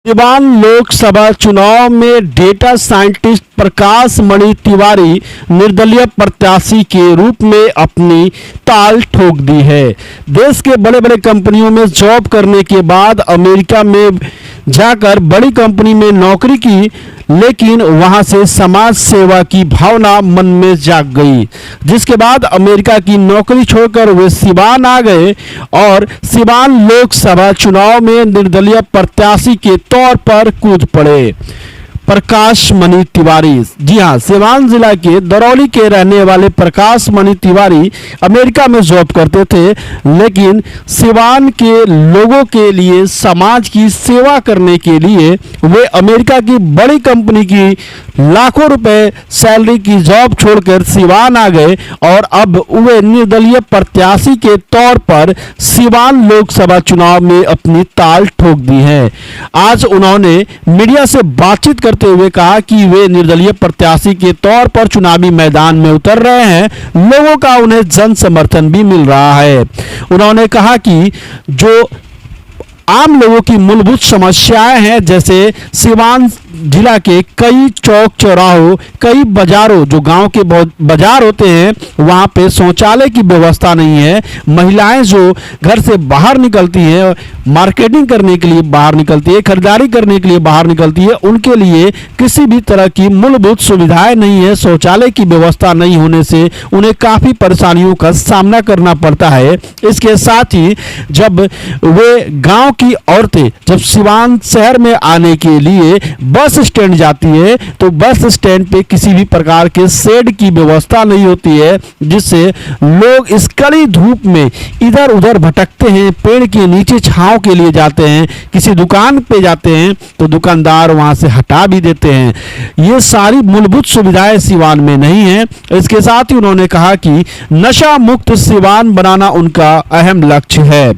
सिवान लोकसभा चुनाव में data scientist प्रकाश मणि तिवारी निर्दलीय प्रत्याशी के रूप में अपनी ताल ठोक दी है। देश के बड़े बड़े कंपनियों में जॉब करने के बाद अमेरिका में जाकर बड़ी कंपनी में नौकरी की, लेकिन वहां से समाज सेवा की भावना मन में जाग गई, जिसके बाद अमेरिका की नौकरी छोड़कर वे सिवान आ गए और सिवान लोकसभा चुनाव में निर्दलीय प्रत्याशी के तौर पर कूद पड़े। प्रकाश मणि तिवारी, जी हां, सिवान जिला के दरौली के रहने वाले प्रकाश मणि तिवारी अमेरिका में जॉब करते थे, लेकिन सिवान के लोगों के लिए, समाज की सेवा करने के लिए वे अमेरिका की बड़ी कंपनी की लाखों रुपए सैलरी की जॉब छोड़कर सिवान आ गए और अब वे निर्दलीय प्रत्याशी के तौर पर सिवान लोकसभा चुनाव में अपनी ताल ठोक दी है। आज उन्होंने मीडिया से बातचीत करते हुए कहा कि वे निर्दलीय प्रत्याशी के तौर पर चुनावी मैदान में उतर रहे हैं, लोगों का उन्हें जन समर्थन भी मिल रहा है। उन्होंने कहा कि जो आम लोगों की मूलभूत समस्याएं हैं, जैसे सिवान जिला के कई चौक चौराहों, कई बाजारों, जो गांव के बाजार होते हैं, वहां पे शौचालय की व्यवस्था नहीं है। महिलाएं जो घर से बाहर निकलती हैं, मार्केटिंग करने के लिए बाहर निकलती है, खरीदारी करने के लिए बाहर निकलती है, उनके लिए किसी भी तरह की मूलभूत सुविधाएं नहीं है। शौचालय की व्यवस्था नहीं होने से उन्हें काफी परेशानियों का सामना करना पड़ता है। इसके साथ ही जब वे गांव की औरतें जब सिवान शहर में आने के लिए बस स्टैंड जाती है, तो बस स्टैंड पे किसी भी प्रकार के शेड की व्यवस्था नहीं होती है, जिससे लोग इस कड़ी धूप में इधर उधर भटकते हैं, पेड़ के नीचे छांव के लिए जाते हैं, किसी दुकान पे जाते हैं तो दुकानदार वहां से हटा भी देते हैं। ये सारी मूलभूत सुविधाएं सिवान में नहीं है। इसके साथ ही उन्होंने कहा कि नशा मुक्त सिवान बनाना उनका अहम लक्ष्य है।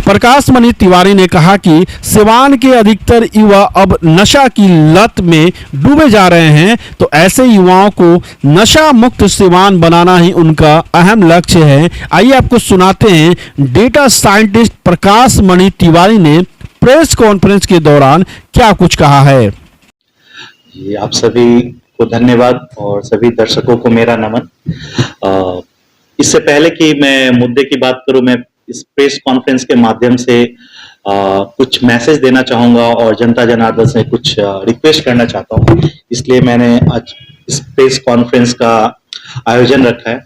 प्रकाश मणि तिवारी ने कहा कि सिवान के अधिकतर युवा अब नशा की लत में डूबे जा रहे हैं, तो ऐसे युवाओं को नशा मुक्त सिवान बनाना ही उनका अहम लक्ष्य है। आइए आपको सुनाते हैं डेटा साइंटिस्ट प्रकाश मणि तिवारी ने प्रेस कॉन्फ्रेंस के दौरान क्या कुछ कहा है। आप सभी को धन्यवाद और सभी दर्शकों को मेरा नमन। इससे पहले कि मैं मुद्दे की बात करूं, मैं इस प्रेस कॉन्फ्रेंस के माध्यम से कुछ मैसेज देना चाहूंगा और जनता जनार्दन से कुछ रिक्वेस्ट करना चाहता हूं। इसलिए मैंने आज इस प्रेस कॉन्फ्रेंस का आयोजन रखा है।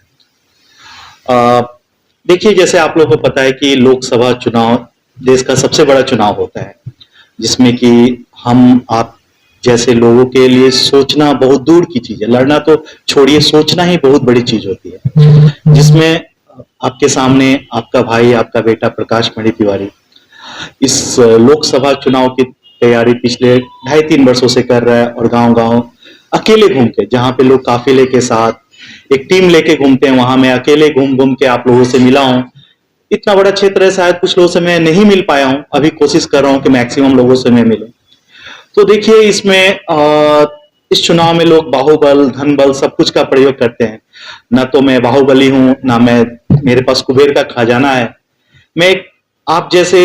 देखिए, जैसे आप लोगों को पता है कि लोकसभा चुनाव देश का सबसे बड़ा चुनाव होता है, जिसमें कि हम आप जैसे लोगों के लिए सोचना बहुत दूर की चीज है। लड़ना तो छोड़िए, सोचना ही बहुत बड़ी चीज होती है, जिसमें आपके सामने आपका भाई, आपका बेटा प्रकाश मणि तिवारी इस लोकसभा चुनाव की तैयारी पिछले 2.5-3 वर्षों से कर रहा है और गांव-गांव अकेले घूम के, जहां पे लोग काफिले के साथ एक टीम लेके घूमते हैं, वहां मैं अकेले घूम के आप लोगों से मिला हूं। इतना बड़ा क्षेत्र है, शायद कुछ लोगों से मैं नहीं मिल पाया हूं, अभी कोशिश कर रहा हूं कि मैक्सिमम लोगों से मैं मिलूं। तो देखिए, इसमें इस चुनाव में लोग बाहुबल, धनबल सब कुछ का प्रयोग करते हैं। ना तो मैं बाहुबली हूं, ना मेरे पास कुबेर का खजाना है। मैं आप जैसे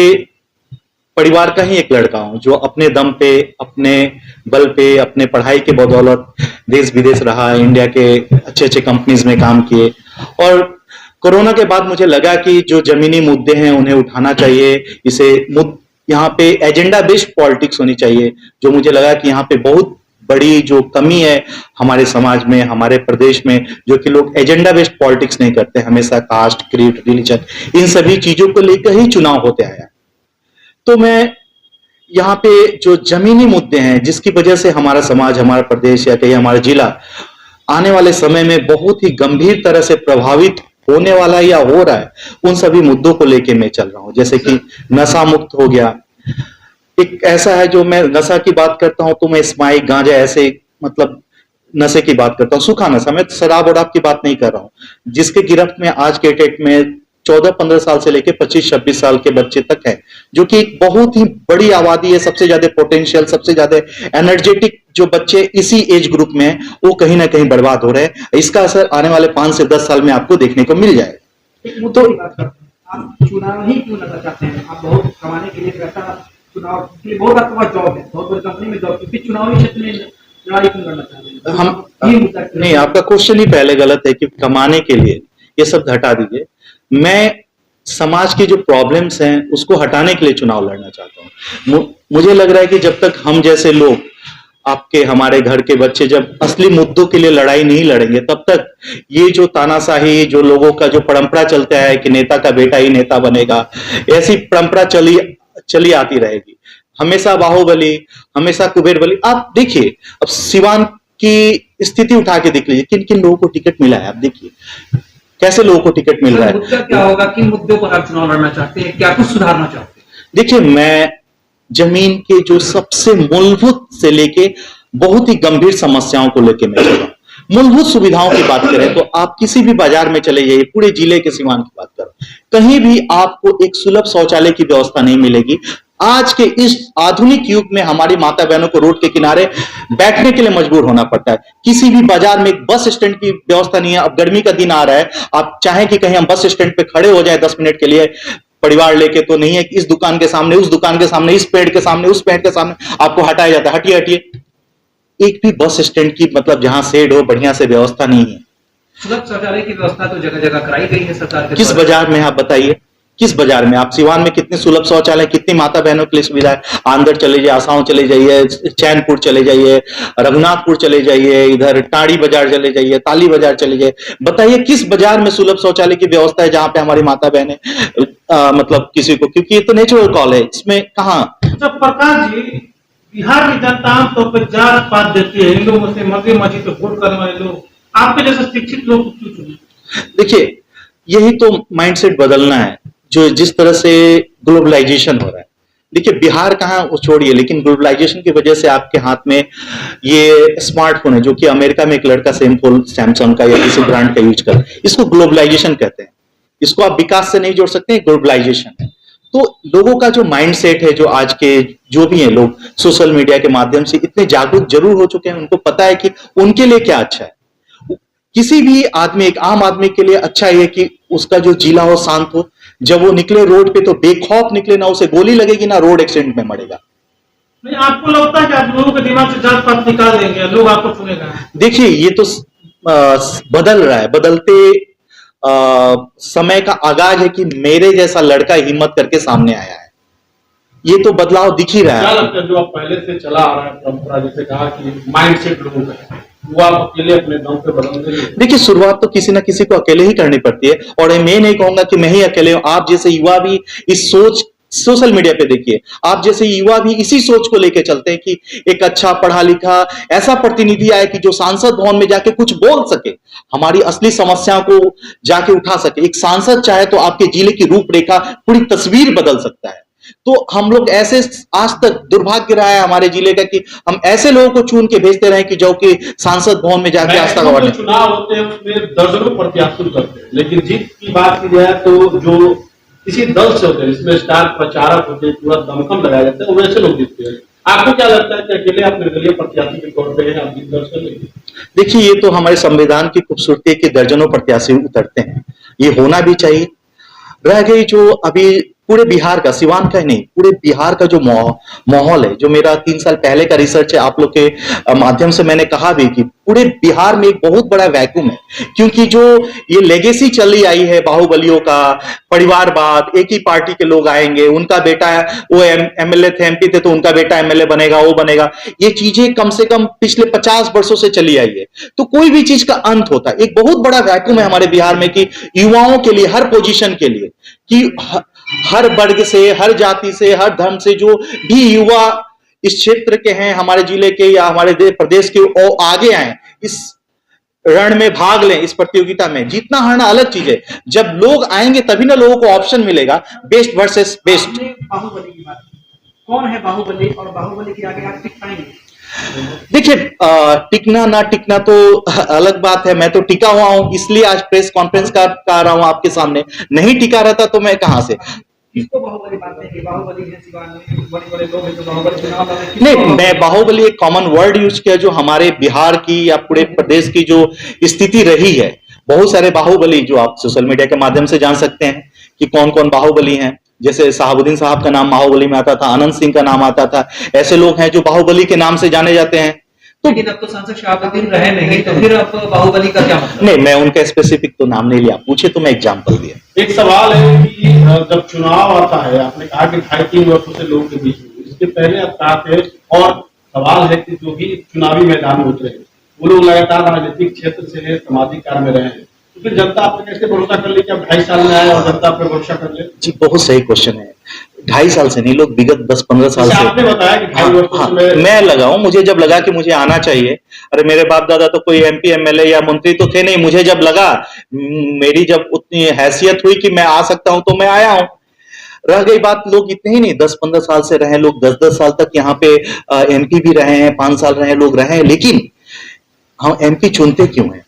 परिवार का ही एक लड़का हूं, जो अपने दम पे, अपने बल पे, अपने पढ़ाई के बदौलत देश विदेश रहा, इंडिया के अच्छे अच्छे कंपनीज में काम किए। और कोरोना के बाद मुझे लगा कि जो जमीनी मुद्दे हैं उन्हें उठाना चाहिए। यहाँ पे एजेंडा बेस्ड पॉलिटिक्स होनी चाहिए, जो मुझे लगा कि यहाँ पे बहुत बड़ी जो कमी है हमारे समाज में, हमारे प्रदेश में, जो कि लोग एजेंडा बेस्ड पॉलिटिक्स नहीं करते, हमेशा कास्ट, क्रीड, रिलीजन, इन सभी चीजों को लेकर ही चुनाव होते आया। तो मैं यहाँ पे जो जमीनी मुद्दे हैं, जिसकी वजह से हमारा समाज, हमारा प्रदेश या कहीं हमारा जिला आने वाले समय में बहुत ही गंभीर तरह से प्रभावित होने वाला या हो रहा है, उन सभी मुद्दों को लेके मैं चल रहा हूं। जैसे कि नशा मुक्त हो गया, एक ऐसा है, जो मैं नशा की बात करता हूं तो मैं स्माइक, गांजा, ऐसे मतलब नशे की बात करता हूं, सूखा नशा, मैं शराब वराब की बात नहीं कर रहा हूं, जिसके गिरफ्त में आज के डेट में 14-15 साल से लेकर 25-26 साल के बच्चे तक है, जो कि एक बहुत ही बड़ी आबादी है। सबसे ज्यादा पोटेंशियल, सबसे ज्यादा एनर्जेटिक जो बच्चे इसी एज ग्रुप में है, वो कहीं ना कहीं बर्बाद हो रहे हैं। इसका असर आने वाले 5 से 10 साल में आपको देखने को मिल जाएगा। तो आप चुनाव ही क्यों लड़ना चाहते हैं? आप बहुत कमाने के लिए पैसा चुनाव के लिए बहुत आपके पास जॉब है, बहुत बड़ी कंपनी में जॉब, फिर चुनावी क्षेत्र में लड़ाई क्यों लड़ना चाह रहे हैं? हम ये मुद्दा क्यों? नहीं, आपका क्वेश्चन ही पहले गलत है कि कमाने के लिए ये सब हटा दीजिए। मैं समाज की जो प्रॉब्लम्स हैं उसको हटाने के लिए चुनाव लड़ना चाहता हूँ। मुझे लग रहा है कि जब तक हम जैसे लोग, आपके हमारे घर के बच्चे जब असली मुद्दों के लिए लड़ाई नहीं लड़ेंगे, तब तक ये जो तानाशाही, जो लोगों का जो परंपरा चलता है कि नेता का बेटा ही नेता बनेगा, ऐसी परंपरा चली आती रहेगी। हमेशा बाहुबली, हमेशा कुबेर बली। आप देखिए, अब सिवान की स्थिति उठा के देख लीजिए, किन किन लोगों को टिकट मिला है। आप देखिए कैसे लोगों को टिकट मिल रहा मुद्दा है। क्या होगा, किन मुद्दों पर आप चुनाव लड़ना चाहते हैं, क्या कुछ सुधारना चाहते हैं? देखिए, मैं जमीन के जो सबसे मूलभूत से लेके बहुत ही गंभीर समस्याओं को लेके मैं चल रहा हूं। मूलभूत सुविधाओं की बात करें तो आप किसी भी बाजार में चले जाइए, पूरे जिले के सिवान की बात करो, कहीं भी आपको एक सुलभ शौचालय की व्यवस्था नहीं मिलेगी। आज के इस आधुनिक युग में हमारी माता बहनों को रोड के किनारे बैठने के लिए मजबूर होना पड़ता है। किसी भी बाजार में एक बस स्टैंड की व्यवस्था नहीं है। अब गर्मी का दिन आ रहा है, आप चाहें कि कहीं हम बस स्टैंड पे खड़े हो जाए 10 मिनट के लिए परिवार लेके, तो नहीं है कि इस दुकान के सामने, उस दुकान के सामने, इस पेड़ के सामने, उस पेड़ के सामने आपको हटाया जाता है। हटिए हटिए। एक भी बस स्टैंड की मतलब जहां शेड हो, बढ़िया से व्यवस्था नहीं है। सुलभ शौचालय की व्यवस्था तो जगह जगह कराई गई है सरकार के किस द्वारा। बाजार में, आप बताइए किस बाजार में? आप सिवान में कितने सुलभ शौचालय, कितनी माता बहनों के लिए सुविधा है। आंदर चले जाइए, आसाओं चले जाइए, चैनपुर चले जाइए, रघुनाथपुर चले जाइए, इधर टाड़ी बाजार चले जाइए, ताली बाजार चले जाइए। बताइए किस बाजार में सुलभ शौचालय की व्यवस्था है जहां पे हमारी माता बहनें मतलब किसी को, क्योंकि ये तो नेचुरल कॉल है, इसमें कहाँ। जब प्रकाश जी, बिहार की जनता आमतौर पर जात पात देती है, हिंदू मुस्लिम मस्जिद मस्जिद पे वोट करने वाले लोग आपके जैसे शिक्षित लोग क्यों चुने? देखिए, यही तो माइंडसेट बदलना है, जो जिस तरह से ग्लोबलाइजेशन हो रहा है। देखिए, बिहार कहाँ वो छोड़िए, लेकिन ग्लोबलाइजेशन की वजह से आपके हाथ में ये स्मार्टफोन है, जो कि अमेरिका में एक लड़का सेम फोन सैमसंग का या किसी ब्रांड का यूज कर, इसको ग्लोबलाइजेशन कहते हैं। इसको आप विकास से नहीं जोड़ सकते, ग्लोबलाइजेशन है। तो लोगों का जो माइंडसेट है, जो आज के जो भी है लोग सोशल मीडिया के माध्यम से इतने जागरूक जरूर हो चुके हैं, उनको पता है कि उनके लिए क्या अच्छा है। किसी भी आदमी, एक आम आदमी के लिए अच्छा है कि उसका जो जिला हो शांत हो। जब वो निकले रोड पे तो बेखौफ निकले, ना उसे गोली लगेगी ना रोड एक्सीडेंट में मरेगा। नहीं, आपको लगता है कि आप लोगों के दिमाग से जात पात निकाल देंगे, लोग आपको चुनेगा? देखिए, ये तो बदल रहा है, बदलते समय का आगाज है कि मेरे जैसा लड़का हिम्मत करके सामने आया है। ये तो बदलाव दिख ही रहा क्या है। लगता है जो आप पहले से चला आ रहा है परंपरा, जैसे कहा कि माइंडसेट लोगों का है, वो आप अकेले अपने दम पे बदल देंगे? देखिए, शुरुआत तो किसी ना किसी को अकेले ही करनी पड़ती है, और मैं नहीं कहूंगा कि मैं ही अकेले हूं। आप जैसे युवा भी इस सोच, सोशल मीडिया पे देखिए, आप जैसे युवा भी इसी सोच को लेके चलते हैं कि एक अच्छा पढ़ा लिखा ऐसा प्रतिनिधि आए कि जो सांसद भवन में जाके कुछ बोल सके, हमारी असली समस्याओं को जाके उठा सके। एक सांसद चाहे तो आपके जिले की रूपरेखा, पूरी तस्वीर बदल सकता है। तो हम लोग ऐसे, आज तक दुर्भाग्य रहा है हमारे जिले का कि हम ऐसे लोगों को चुन के भेजते रहे कि जो कि सांसद भवन में जाके आस्था गवाने। चुनाव होते हैं उसमें दर्जनों प्रत्याशी करते हैं, लेकिन जीत की बात की जाए तो जो किसी दल से होते हैं, इसमें स्टार प्रचारक होते हैं, पूरा दमखम लगाया जाता है, वैसे लोग जीतते हैं। आपको क्या लगता है कि अकेले आप निर्दलीय प्रत्याशी के तौर पे आप जीत दर्ज कर लेंगे? देखिए, ये तो हमारे संविधान की खूबसूरती है कि दर्जनों प्रत्याशी उतरते हैं, ये होना भी चाहिए। रह गई जो अभी पूरे बिहार का, सिवान का ही नहीं, पूरे बिहार का जो माहौल है, जो मेरा 3 साल पहले का रिसर्च है, आप लोग के माध्यम से मैंने कहा भी कि पूरे बिहार में एक बहुत बड़ा वैक्यूम है। क्योंकि जो ये लेगेसी चली आई है बाहुबलियों का, परिवारवाद, एक ही पार्टी के लोग आएंगे, उनका बेटा वो एमएलए थे, एमपी थे, तो उनका बेटा एमएलए बनेगा, वो बनेगा, ये चीजें कम से कम पिछले 50 वर्षों से चली आई है। तो कोई भी चीज का अंत होता है। एक बहुत बड़ा वैक्यूम है हमारे बिहार में कि युवाओं के लिए, हर पोजीशन के लिए, कि हर वर्ग से, हर जाति से, हर धर्म से जो भी युवा इस क्षेत्र के हैं, हमारे जिले के या हमारे प्रदेश के, वो आगे आए, इस रण में भाग लें, इस प्रतियोगिता में। जीतना हारना अलग चीज है, जब लोग आएंगे तभी ना लोगों को ऑप्शन मिलेगा, बेस्ट वर्सेस बेस्ट। आपने बाहुबली की बात की, कौन है बाहुबली और बाहुबली के आगे आप टिक पाएंगे? देखिए, टिकना ना टिकना तो अलग बात है। मैं तो टिका हुआ हूं, इसलिए आज प्रेस कॉन्फ्रेंस कर रहा हूं आपके सामने। नहीं टिका रहता तो मैं कहां से। किसको बाहुबली मानते हैं? बाहुबली है सिवान में, बड़े बड़े लोग हैं जो बाहुबली चुनाव लड़ते हैं। नहीं, मैं बाहुबली एक कॉमन वर्ड यूज किया, जो हमारे बिहार की या पूरे प्रदेश की जो स्थिति रही है। बहुत सारे बाहुबली जो आप सोशल मीडिया के माध्यम से जान सकते हैं कि कौन कौन बाहुबली हैं। जैसे शहाबुद्दीन साहब का नाम बाहुबली में आता था, अनंत सिंह का नाम आता था, ऐसे लोग हैं जो बाहुबली के नाम से जाने जाते हैं। लेकिन अब तो सांसद शहाबुद्दीन रहे नहीं, तो फिर अब बाहुबली का क्या मतलब? नहीं, मैं उनका स्पेसिफिक तो नाम नहीं लिया, पूछे तो मैं एग्जाम्पल दिया। एक सवाल है कि जब चुनाव आता है, आपने कहा कि 2.5-3 वर्षों से लोगों के बीच में, इसके पहले आप कहा थे, और सवाल है कि जो भी चुनावी मैदान में उतरे वो लोग लगातार राजनीतिक क्षेत्र से सामाजिक कार्य में रहे हैं, तो फिर जनता आप पे कैसे भरोसा कर ले कि आप 2.5 साल में आए और जनता आप पे भरोसा कर ले? जी, बहुत सही क्वेश्चन है। 2.5 साल से नहीं, लोग विगत 10-15 साल से। आपने बताया कि 2.5 वर्षों से मैं लगाऊं, मुझे जब लगा कि मुझे आना चाहिए, अरे मेरे बाप दादा तो कोई MP MLA या मंत्री तो थे नहीं, मुझे जब लगा, मेरी जब उतनी हैसियत हुई कि मैं आ सकता हूं तो मैं आया हूं। रह गई बात, लोग इतने ही नहीं, 10-15 साल से रहे, लोग 10-10 साल तक यहाँ पे MP भी रहे हैं, 5 साल रहे लोग रहे हैं, लेकिन हम MP चुनते क्यों हैं,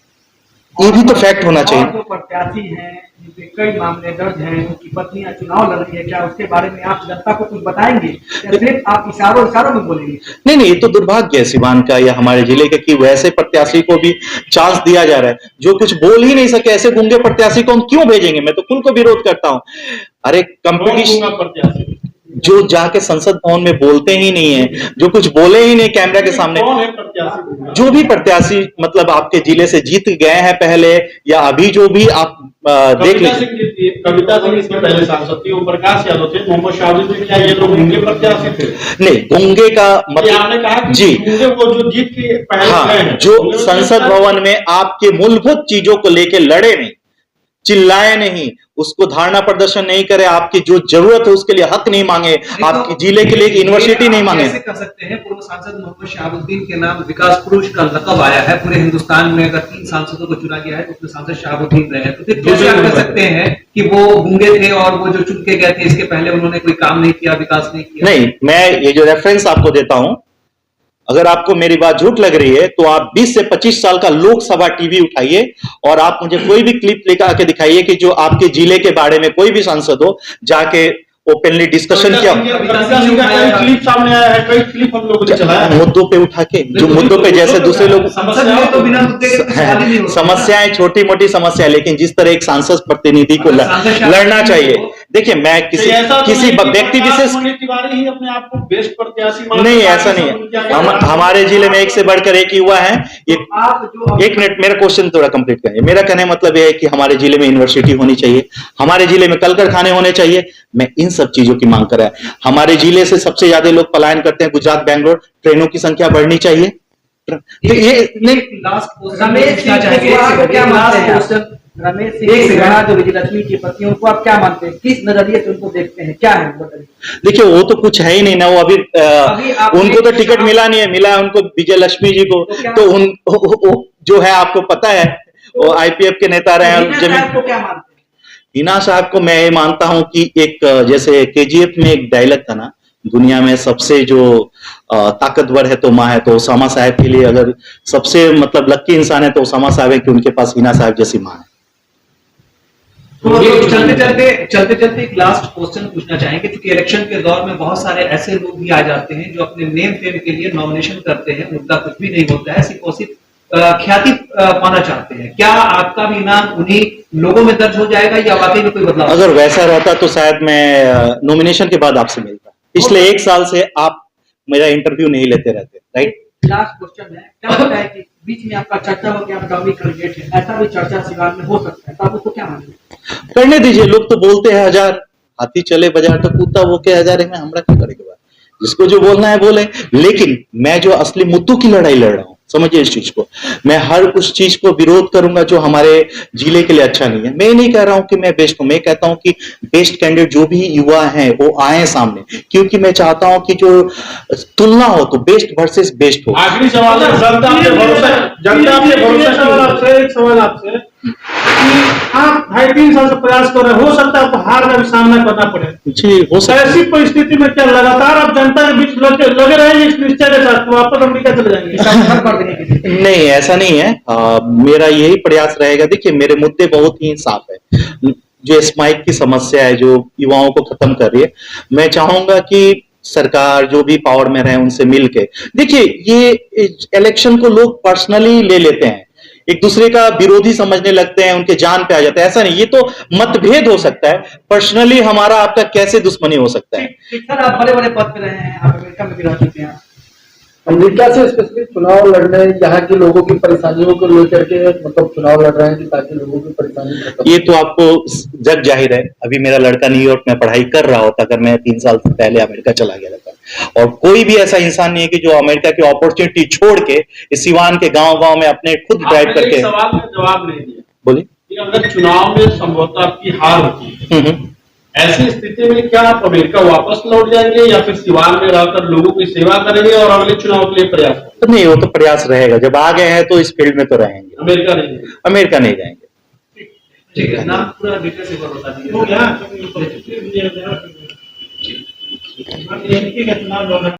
ये भी तो फैक्ट होना चाहिए। और जो प्रत्याशी हैं जिनके कई मामले दर्ज हैं, उनकी पत्नियां चुनाव लड़ रही है, क्या उसके बारे में आप जनता को कुछ बताएंगे या सिर्फ आप इशारों में बोलेंगे? नहीं नहीं, ये तो दुर्भाग्य है सिवान का या हमारे जिले का कि वैसे प्रत्याशी को भी चांस दिया जा रहा है जो कुछ बोल ही नहीं सके। ऐसे गूंगे प्रत्याशी को हम क्यों भेजेंगे? मैं तो खुल को विरोध करता हूं। अरे कंपटीशन, जो जाके संसद भवन में बोलते ही नहीं है, जो कुछ बोले ही नहीं कैमरा के सामने, कौन है प्रत्याशी? जो भी प्रत्याशी मतलब आपके जिले से जीत गए हैं पहले या अभी, जो भी आप देख लीजिए। कविता सिंह इसके पहले सांसद थी, ओम प्रकाश यादव थे, मोहम्मद शाहरुद्दीन, क्या ये लोग उनके प्रत्याशी थे? नहीं, गूंगे का मतलब आपने कहा कि जी, गूंगे वो जो जीत के पहले हाँ, गए हैं, जो गूंगे संसद भवन में आपके मूलभूत चीजों को लेके लड़े नहीं, चिल्लाए नहीं, उसको धारणा प्रदर्शन नहीं करे, आपकी जो जरूरत है उसके लिए हक नहीं मांगे, आपकी जिले के लिए यूनिवर्सिटी नहीं मांगे। कैसे कर सकते हैं? पूर्व सांसद मोहम्मद शहाबुद्दीन के नाम विकास पुरुष का लक़ब आया है पूरे हिंदुस्तान में। अगर 3 सांसदों को चुना गया है तो उसमें सांसद शहाबुद्दीन रहे हैं, तो फिर कैसे आप कह सकते हैं कि वो गूंगे थे और वो जो चुन के गए थे इसके पहले उन्होंने कोई काम नहीं किया, विकास नहीं किया? नहीं, मैं ये जो रेफरेंस आपको देता हूं, अगर आपको मेरी बात झूठ लग रही है तो आप 20 से 25 साल का लोकसभा टीवी उठाइए और आप मुझे कोई भी क्लिप लेकर आके दिखाइए कि जो आपके जिले के बारे में कोई भी सांसद हो जाके ओपनली डिस्कशन किया, क्लिप सामने आया है, कई क्लिप हम लोगों ने चलाया है मुद्दों पे उठा के, जो मुद्दों पे जैसे दूसरे लोग, संसद में तो बिना मुद्दे के कुछ सवाल ही नहीं होता। समस्याएं छोटी मोटी समस्या, लेकिन जिस तरह एक सांसद प्रतिनिधि को लड़ना चाहिए। देखिए, मैं किसी व्यक्ति विशेष तिवारी ही अपने आप को बेस्ट प्रत्याशी नहीं, ऐसा नहीं है। हमारे जिले में एक से बढ़कर एक युवा है। एक मिनट, मेरा क्वेश्चन थोड़ा कंप्लीट करिए। मेरा कहने का मतलब यह है कि हमारे जिले में यूनिवर्सिटी होनी चाहिए, हमारे जिले में कल कारखाने होने चाहिए। मैं इन सब चीजों की मांग कर रहा है। हमारे जिले से सबसे ज्यादा लोग पलायन करते हैं गुजरात, बैंगलोर, ट्रेनों की संख्या बढ़नी चाहिए। तो ये नहीं, रमेश क्या मानते हैं? रमेश सिंह जो विजयलक्ष्मी की पत्नी, उनको आप क्या मानते हैं? किस नजरिए से उनको देखते हैं? क्या है बताइए। देखिए, वो तो कुछ है ही नहीं ना, वो अभी उनको तो टिकट मिला नहीं है, मिला है उनको विजयलक्ष्मी जी को। तो उन जो है आपको पता है, वो IPF के नेता रहे हैं। क्या मानते हैं? हिना साहब को मैं ये मानता हूं कि एक जैसे KGF में एक डायलॉग था ना, दुनिया में सबसे जो ताकतवर है तो माँ है, तो ओसामा साहब के लिए अगर सबसे मतलब लक्की इंसान है तो ओसामा साहब है कि उनके पास हिना साहब जैसी माँ है। तो चलते एक लास्ट क्वेश्चन पूछना चाहेंगे, क्योंकि इलेक्शन के दौर में बहुत सारे ऐसे लोग भी आ जाते हैं जो अपने नेम फेम के लिए नॉमिनेशन करते हैं, उनका कुछ भी नहीं होता है, सिर्फ और सिर्फ ख्याति पाना चाहते हैं। क्या आपका भी नाम उन्हीं लोगों में दर्ज हो जाएगा या वाकई में कोई बदलाव? अगर वैसा रहता तो शायद मैं नॉमिनेशन के बाद आपसे मिलता। पिछले 1 साल से आप मेरा इंटरव्यू नहीं लेते रहते, राइट? लास्ट क्वेश्चन है, क्या लगता है कि बीच में आपका चर्चा हो कि आप डमी कैंडिडेट है, ऐसा भी चर्चा सिवान में हो सकता है, तो आप उसको क्या मानेंगे? करने दीजिए, लोग तो बोलते हैं 1000 हाथी चले बाजार तो कूदता वो के 1000 में हमरा क्यों करेगा? जिसको जो बोलना है बोले, लेकिन मैं जो असली मुद्दों की लड़ाई लड़ रहा हूं, समझिए इस चीज को। मैं हर उस चीज को विरोध करूंगा जो हमारे जिले के लिए अच्छा नहीं है। मैं नहीं कह रहा हूं कि मैं बेस्ट हूं, मैं कहता हूं कि बेस्ट कैंडिडेट जो भी युवा हैं वो आए सामने, क्योंकि मैं चाहता हूं कि जो तुलना हो तो बेस्ट वर्सेस बेस्ट हो। आखिरी सवाल है, जनता पे भरोसा, एक सवाल आपसे कि आप 2.5-3 साल से प्रयास कर रहे हैं, हो सकता है आपको हार का भी सामना करना पड़े जी, हो सकता है। ऐसी परिस्थिति में क्या लगातार आप जनता के बीच लगे रहेंगे इस निश्चय के साथ, तो वापस अमेरिका चले जाएंगे? नहीं, ऐसा नहीं है। मेरा यही प्रयास रहेगा। देखिए, मेरे मुद्दे बहुत ही साफ है। जो स्माइक की समस्या है जो युवाओं को खत्म कर रही है, मैं चाहूंगा कि सरकार जो भी पावर में रहे उनसे मिलके, देखिए ये इलेक्शन को लोग पर्सनली ले लेते हैं। एक दूसरे का विरोधी समझने लगते हैं, उनके जान पे आ जाते हैं। ऐसा नहीं, ये तो मतभेद हो सकता है, पर्सनली हमारा आपका कैसे दुश्मनी हो सकता है। सर आप बड़े बड़े पद पे रहे हैं, आप अमेरिका में भी रह चुके हैं। अमेरिका से स्पेसिफिक चुनाव लड़ने, यहाँ के लोगों की परेशानियों को लेकर के मतलब चुनाव लड़ रहे हैं कि ताकि लोगों की परेशानी खत्म। ये तो आपको जग जाहिर है। अभी मेरा लड़का न्यूयॉर्क में पढ़ाई कर रहा होता अगर मैं 3 साल से पहले अमेरिका चला गया रहता। और कोई भी ऐसा इंसान नहीं है कि जो अमेरिका की अपॉर्चुनिटी छोड़ के इस सिवान के गांव-गांव में अपने खुद ड्राइव आपने करके। एक सवाल का जवाब नहीं दिया बोलिए। कि अगर चुनाव में संभवतः आपकी हार होती है, ऐसी स्थिति में क्या आप अमेरिका वापस लौट जाएंगे या फिर सिवान में रहकर लोगों की सेवा करेंगे और अगले चुनाव के लिए प्रयास करेंगे? तो नहीं, वो तो प्रयास रहेगा। जब आ गए हैं तो इस फील्ड में तो रहेंगे। अमेरिका नहीं जाएंगे। अमेरिका नहीं जाएंगे। ठीक है, नाम पूरा डिटेल से बता दीजिए। हो गया